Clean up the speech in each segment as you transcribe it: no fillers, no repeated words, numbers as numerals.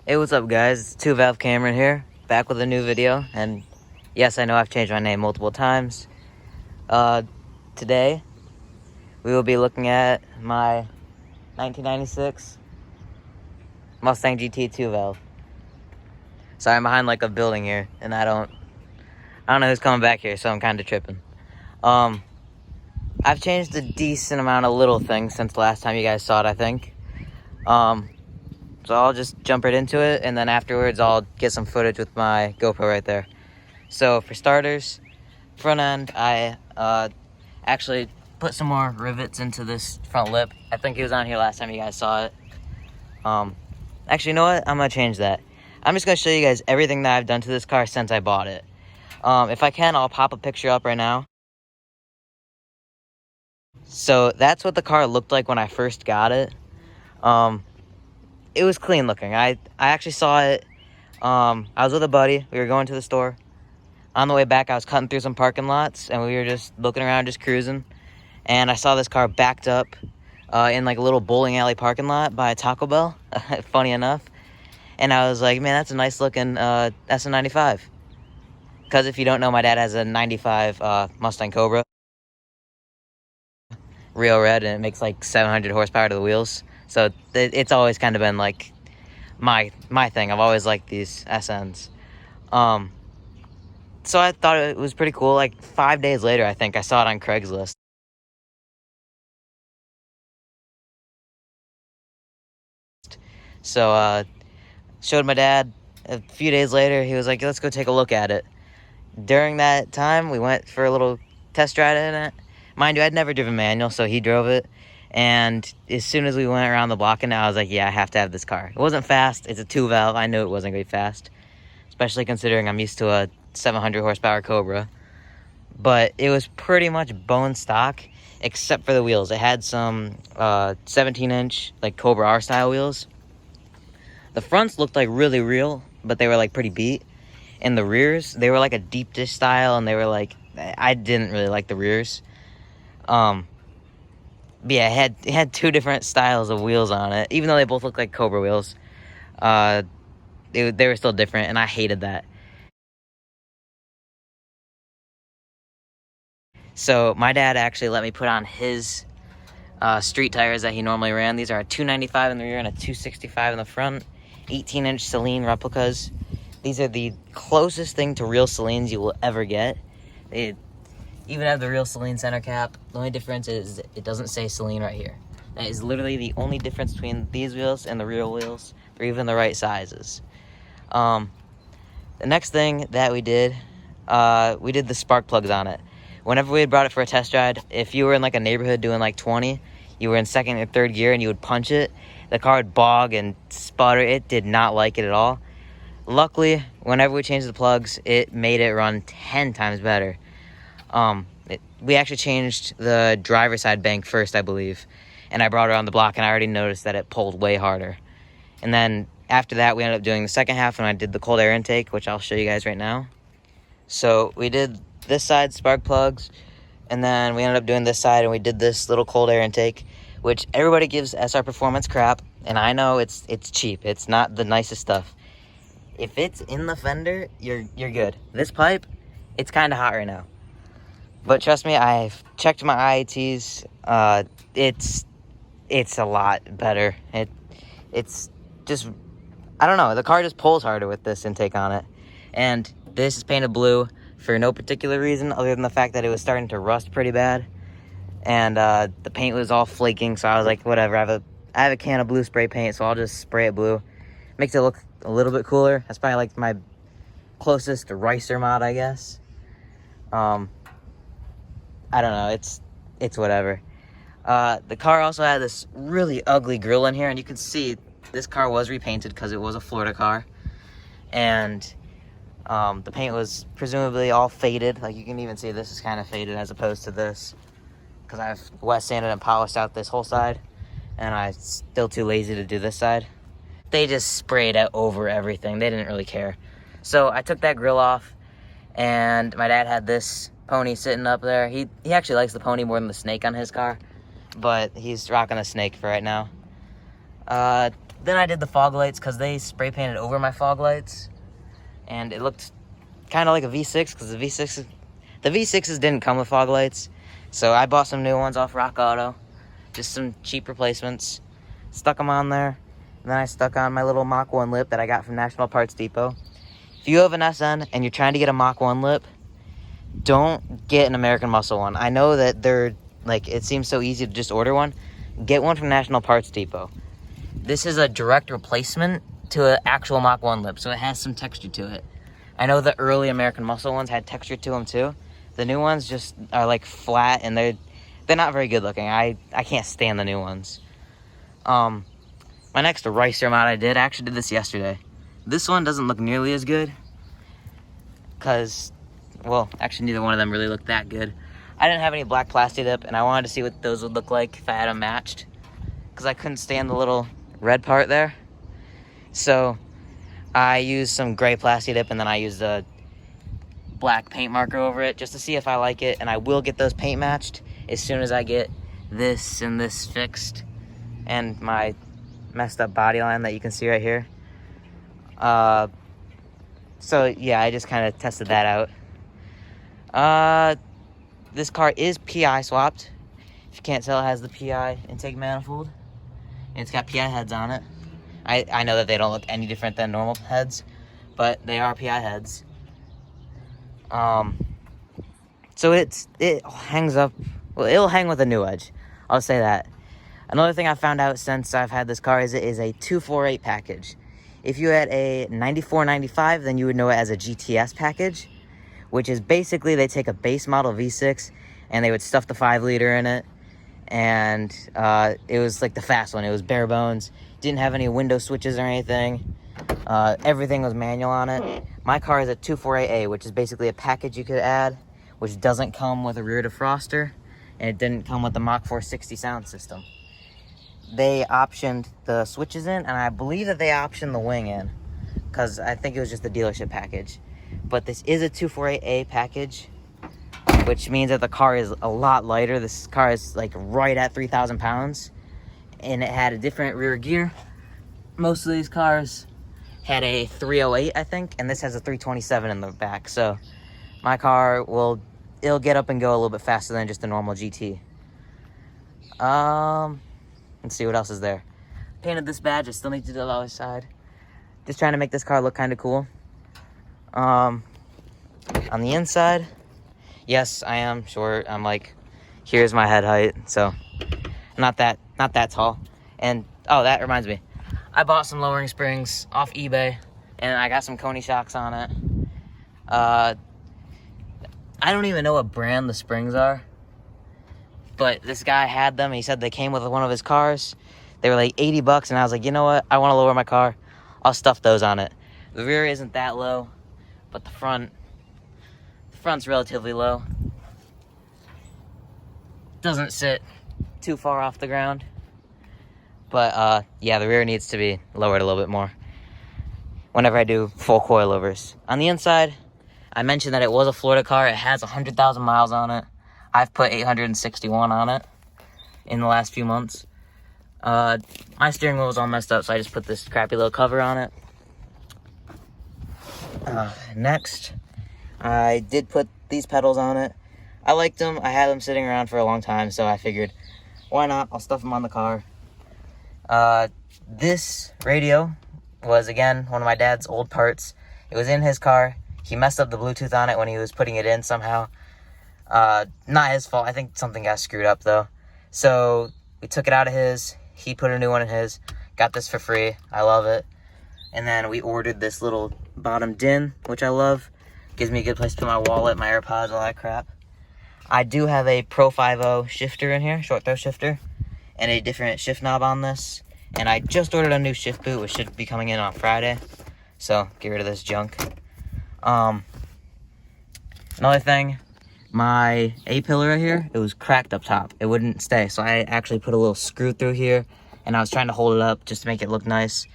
Hey, what's up guys? It's 2Valve Cameron here, back with a new video, and yes, I know I've changed my name multiple times. Today, we will be looking at my 1996 Mustang GT 2Valve. Sorry, I'm behind like a building here, and I don't know who's coming back here, so I'm kind of tripping. I've changed a decent amount of little things since the last time you guys saw it, I think. So I'll just jump right into it, and then afterwards I'll get some footage with my GoPro right there. So for starters, front end, I actually put some more rivets into this front lip. I think it was on here last time you guys saw it. Actually, you know what? I'm gonna change that. I'm just gonna show you guys everything that I've done to this car since I bought it. If I can, I'll pop a picture up right now. So that's what the car looked like when I first got it. It was clean looking. I actually saw it. I was with a buddy. We were going to the store. On the way back, I was cutting through some parking lots, and we were just looking around, just cruising. And I saw this car backed up in like a little bowling alley parking lot by Taco Bell, funny enough. And I was like, man, that's a nice looking SM95. Because if you don't know, my dad has a 95 Mustang Cobra. Real red, and it makes like 700 horsepower to the wheels. So it's always kind of been like my thing. I've always liked these SNs. So I thought it was pretty cool. Like 5 days later, I think I saw it on Craigslist. So showed my dad. A few days later, he was like, let's go take a look at it. During that time, we went for a little test ride in it. Mind you, I'd never driven manual, so he drove it. And as soon as we went around the block, and I was like, yeah, I have to have this car. It wasn't fast. It's a 2-valve. I knew it wasn't going to be fast, especially considering I'm used to a 700 horsepower Cobra. But it was pretty much bone stock, except for the wheels. It had some 17-inch, like Cobra R style wheels. The fronts looked like really real, but they were like pretty beat. And the rears, they were like a deep dish style, and they were like, I didn't really like the rears. But yeah, it had two different styles of wheels on it. Even though they both looked like Cobra wheels, they were still different, and I hated that. So my dad actually let me put on his street tires that he normally ran. These are a 295 in the rear and a 265 in the front. 18-inch Celine replicas. These are the closest thing to real Celines you will ever get. They even have the real Celine center cap. The only difference is it doesn't say Celine right here. That is literally the only difference between these wheels and the real wheels. They're even the right sizes. The next thing that we did the spark plugs on it. Whenever we had brought it for a test ride, if you were in like a neighborhood doing like 20, you were in second or third gear and you would punch it, the car would bog and sputter. It did not like it at all. Luckily, whenever we changed the plugs, it made it run 10 times better. We actually changed the driver's side bank first, I believe, and I brought it around the block, and I already noticed that it pulled way harder. And then after that, we ended up doing the second half, and I did the cold air intake, which I'll show you guys right now. So we did this side spark plugs, and then we ended up doing this side, and we did this little cold air intake, which everybody gives SR Performance crap, and I know it's cheap. It's not the nicest stuff. If it's in the fender, you're good. This pipe, it's kind of hot right now. But trust me, I've checked my IATs. It's a lot better. It's just, I don't know. The car just pulls harder with this intake on it. And this is painted blue for no particular reason other than the fact that it was starting to rust pretty bad. And the paint was all flaking, so I was like, whatever. I have a can of blue spray paint, so I'll just spray it blue. Makes it look a little bit cooler. That's probably like my closest Ricer mod, I guess. I don't know, it's whatever. The car also had this really ugly grill in here, and you can see this car was repainted because it was a Florida car. And the paint was presumably all faded. Like you can even see this is kind of faded as opposed to this, because I've wet sanded and polished out this whole side, and I'm still too lazy to do this side. They just sprayed it over everything. They didn't really care. So I took that grill off, and my dad had this pony sitting up there. He actually likes the pony more than the snake on his car, but he's rocking the snake for right now. Then I did the fog lights because they spray painted over my fog lights, and it looked kind of like a V6 because the V6s didn't come with fog lights. So I bought some new ones off Rock Auto, just some cheap replacements, stuck them on there, and then I stuck on my little Mach 1 lip that I got from National Parts Depot. If you have an SN and you're trying to get a Mach 1 lip, don't get an American Muscle one. I know that they're, like, it seems so easy to just order one. Get one from National Parts Depot. This is a direct replacement to an actual Mach 1 lip, so it has some texture to it. I know the early American Muscle ones had texture to them too. The new ones just are like flat, and they're not very good looking. I can't stand the new ones. My next Ricer mod I actually did this yesterday. This one doesn't look nearly as good because, well, actually neither one of them really looked that good. I didn't have any black plastic dip, and I wanted to see what those would look like if I had them matched, because I couldn't stand the little red part there. So I used some gray plastic dip, and then I used a black paint marker over it just to see if I like it, and I will get those paint matched as soon as I get this and this fixed and my messed up body line that you can see right here. So yeah, I just kind of tested that out. This car is PI swapped. If you can't tell, it has the PI intake manifold, and it's got PI heads on it. I know that they don't look any different than normal heads, but they are PI heads. So it hangs up, well, it'll hang with a new edge, I'll say that. Another thing I found out since I've had this car is it is a 248 package. If you had a 9495, then you would know it as a GTS package, which is basically they take a base model V6 and they would stuff the 5-liter in it, and it was like the fast one. It was bare bones, didn't have any window switches or anything. Everything was manual on it. My car is a 248A, which is basically a package you could add, which doesn't come with a rear defroster, and it didn't come with the Mach 460 sound system. They optioned the switches in, and I believe that they optioned the wing in, because I think it was just the dealership package. But this is a 248A package, which means that the car is a lot lighter. This car is like right at 3,000 pounds, and it had a different rear gear. Most of these cars had a 308, I think, and this has a 327 in the back. So my car it'll get up and go a little bit faster than just a normal GT. Let's see what else is there. Painted this badge. I still need to do the other side. Just trying to make this car look kind of cool. On the inside, yes, I am short. I'm like, here's my head height, so not that tall. And oh, that reminds me, I bought some lowering springs off eBay, and I got some Coney shocks on it. I don't even know what brand the springs are, but this guy had them. He said they came with one of his cars. They were like 80 bucks, and I was like, you know what? I want to lower my car. I'll stuff those on it. The rear isn't that low, but the front's relatively low. Doesn't sit too far off the ground. But yeah, the rear needs to be lowered a little bit more whenever I do full coilovers. On the inside, I mentioned that it was a Florida car. It has 100,000 miles on it. I've put 861 on it in the last few months. My steering wheel was all messed up, so I just put this crappy little cover on it. Next, I did put these pedals on it. I liked them. I had them sitting around for a long time, so I figured, why not? I'll stuff them on the car. This radio was, again, one of my dad's old parts. It was in his car. He messed up the Bluetooth on it when he was putting it in somehow. Not his fault. I think something got screwed up, though. So we took it out of his. He put a new one in his. Got this for free. I love it. And then we ordered this little bottom DIN, which I love. Gives me a good place to put my wallet, my AirPods, all that crap. I do have a Pro 5.0 shifter in here, short throw shifter, and a different shift knob on this. And I just ordered a new shift boot, which should be coming in on Friday. So get rid of this junk. Another thing, my A-pillar right here, it was cracked up top. It wouldn't stay, so I actually put a little screw through here, and I was trying to hold it up just to make it look nice.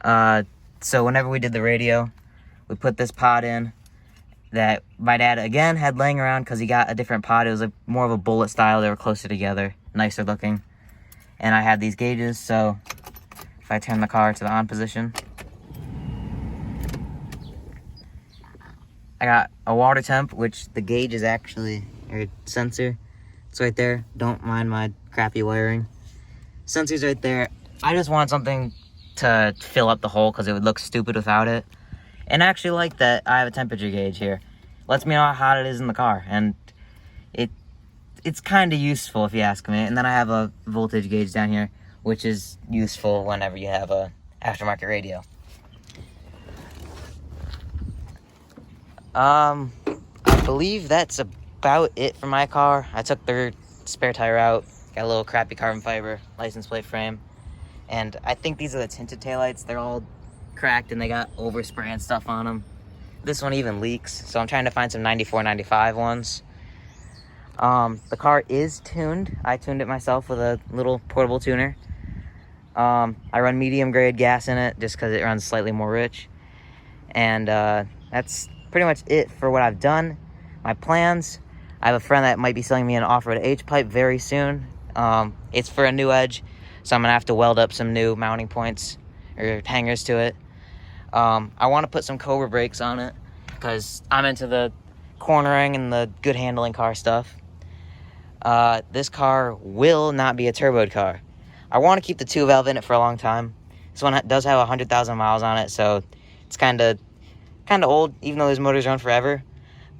So whenever we did the radio, we put this pod in that my dad, again, had laying around because he got a different pod. It was more of a bullet style. They were closer together, nicer looking. And I had these gauges, so if I turn the car to the on position. I got a water temp, which the gauge is actually, or sensor, it's right there. Don't mind my crappy wiring. Sensor's right there. I just want something to fill up the hole because it would look stupid without it. And I actually like that I have a temperature gauge here. Lets me know how hot it is in the car, and it's kind of useful if you ask me. And then I have a voltage gauge down here, which is useful whenever you have a aftermarket radio. I believe that's about it for my car. I took the spare tire out, got a little crappy carbon fiber license plate frame, and I think these are the tinted taillights. They're all cracked and they got overspray and stuff on them. This one even leaks, so I'm trying to find some 94, 95 ones. The car is tuned. I tuned it myself with a little portable tuner. I run medium grade gas in it just because it runs slightly more rich. And that's pretty much it for what I've done. My plans, I have a friend that might be selling me an off-road H-pipe very soon. It's for a new edge, so I'm gonna have to weld up some new mounting points or hangers to it. I want to put some Cobra brakes on it because I'm into the cornering and the good handling car stuff. This car will not be a turboed car. I want to keep the 2-valve in it for a long time. This one does have 100,000 miles on it, so it's kind of old, even though these motors run forever.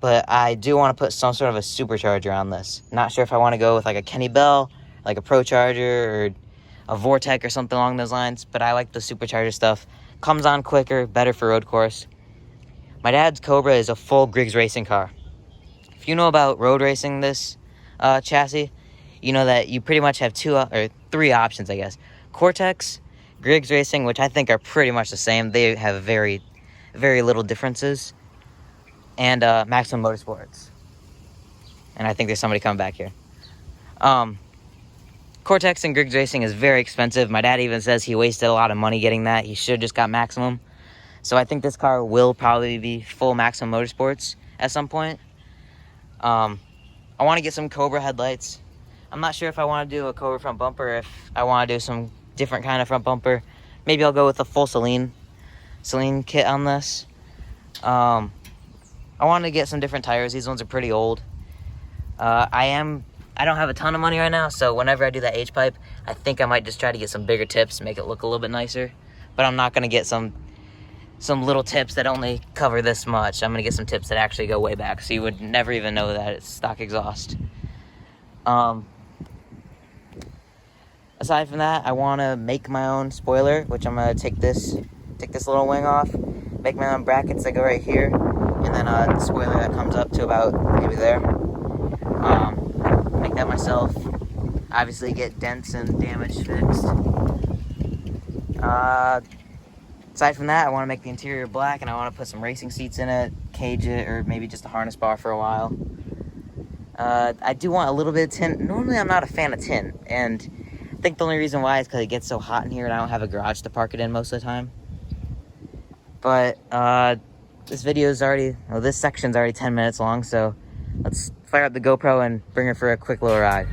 But I do want to put some sort of a supercharger on this. Not sure if I want to go with like a Kenny Bell, like a Pro Charger, or a Vortec or something along those lines. But I like the supercharger stuff. Comes on quicker, better for road course. My dad's Cobra is a full Griggs racing car. If you know about road racing this chassis, you know that you pretty much have 2 or 3 options, I guess. Cortex, Griggs Racing, which I think are pretty much the same. They have very, very little differences. And Maximum Motorsports. And I think there's somebody coming back here. Cortex and Griggs Racing is very expensive. My dad even says he wasted a lot of money getting that. He should have just got Maximum. So I think this car will probably be full Maximum Motorsports at some point. I want to get some Cobra headlights. I'm not sure if I want to do a Cobra front bumper, or if I want to do some different kind of front bumper. Maybe I'll go with a full Celine kit on this. I want to get some different tires. These ones are pretty old. I don't have a ton of money right now, so whenever I do that H-pipe, I think I might just try to get some bigger tips, make it look a little bit nicer. But I'm not going to get some little tips that only cover this much. I'm going to get some tips that actually go way back, so you would never even know that it's stock exhaust. Aside from that, I want to make my own spoiler, which I'm going to take this little wing off, make my own brackets that go right here, and then a spoiler that comes up to about maybe there. Make that myself. Obviously get dents and damage fixed. Aside from that, I want to make the interior black, and I want to put some racing seats in it, cage it, or maybe just a harness bar for a while. I do want a little bit of tint. Normally I'm not a fan of tint, and I think the only reason why is because it gets so hot in here and I don't have a garage to park it in most of the time. But this section's already 10 minutes long, so let's fire up the GoPro and bring her for a quick little ride.